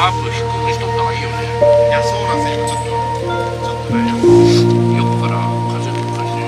ハープ低くしとった方がいいよね。いや、そうなんですよ。今ちょっとね、横から風吹かして。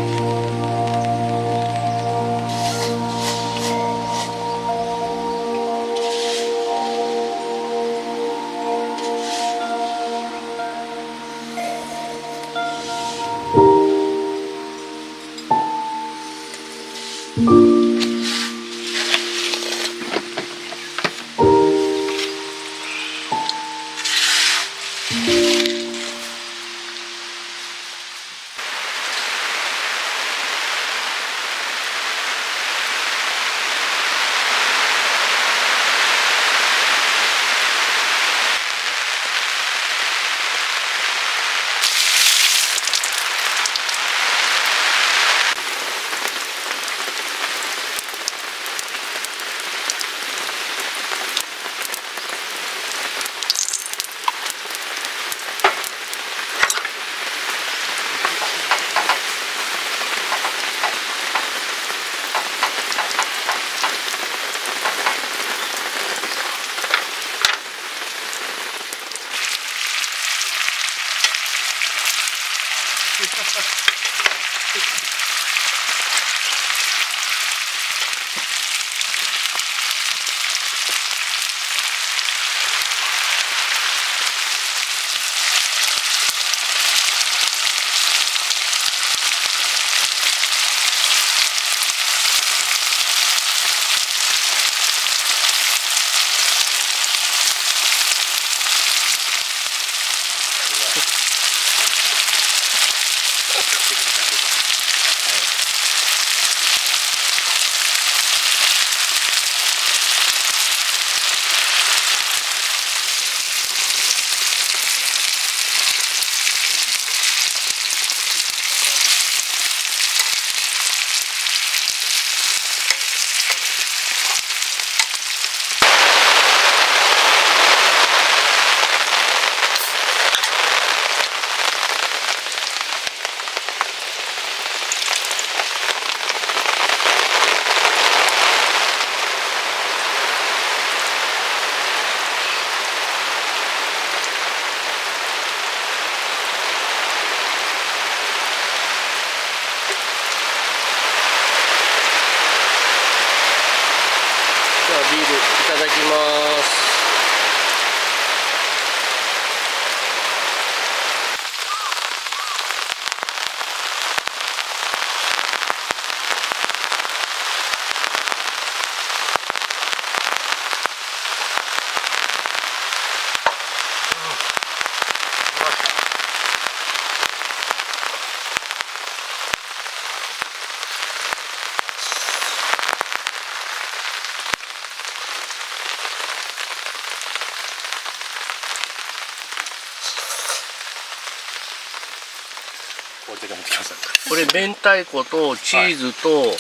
だけ持ってきました。これ明太子とチーズと、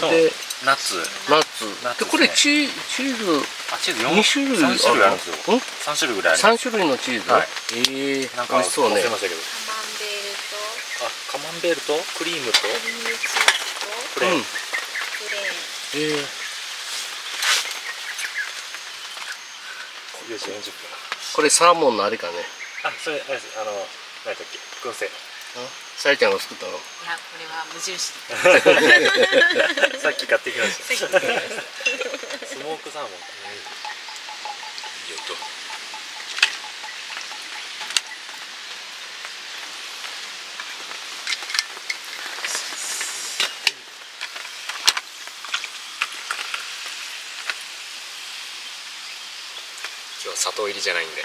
でナッツ。ナッツでこれチーズチーズ2種類3種類あるんですよ。ん3種類ぐらいある。3種類のチーズ、はいなんか美味しそうね。忘れましたけど。カマンベールとクリームとプレーン。4時40分。これサーモンのあれかね。それあれです。何だっけ、燻製。さやちゃんが作ったの。いや、これは無印。さっき買ってきました。スモークサーモン。いい音。今日砂糖入りじゃないんで、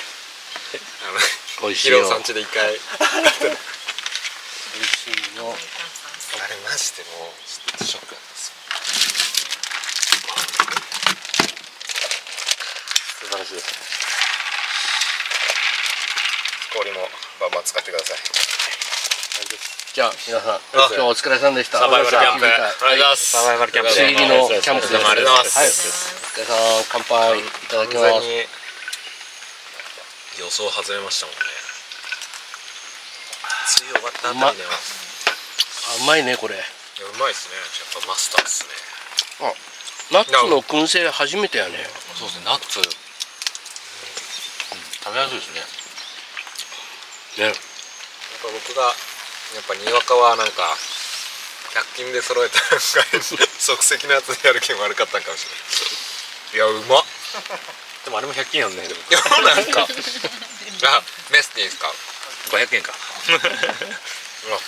美味しいヒよ。ロさん家で一回美味しいの。あれマジでもうちょっとショックなんですよ。素晴らしいです。氷もバンバン使ってください。じゃあ皆さん今日はお疲れさんでした。サバイバルキャンプはいありがとうございます。サバイバルキャンプ。不思議のキャンプです。ありがとうございます。はい。お疲れさん、乾杯いただきます。完全に予想外れましたもんね。梅雨終わったあたりではうまいねこれ。いやうまいですね。やっぱマスターですね。ナッツの燻製初めてやね。そうですね。ナッツ、食べやすいですね。ね。やっぱ僕がやっぱにわかはなんか100均で揃えたなんか即席のやつでやる気も悪かったんかもしれない。いやうまっ。でもあれも100均やんね。でもいやなんかメスティンですか。500円か。うわ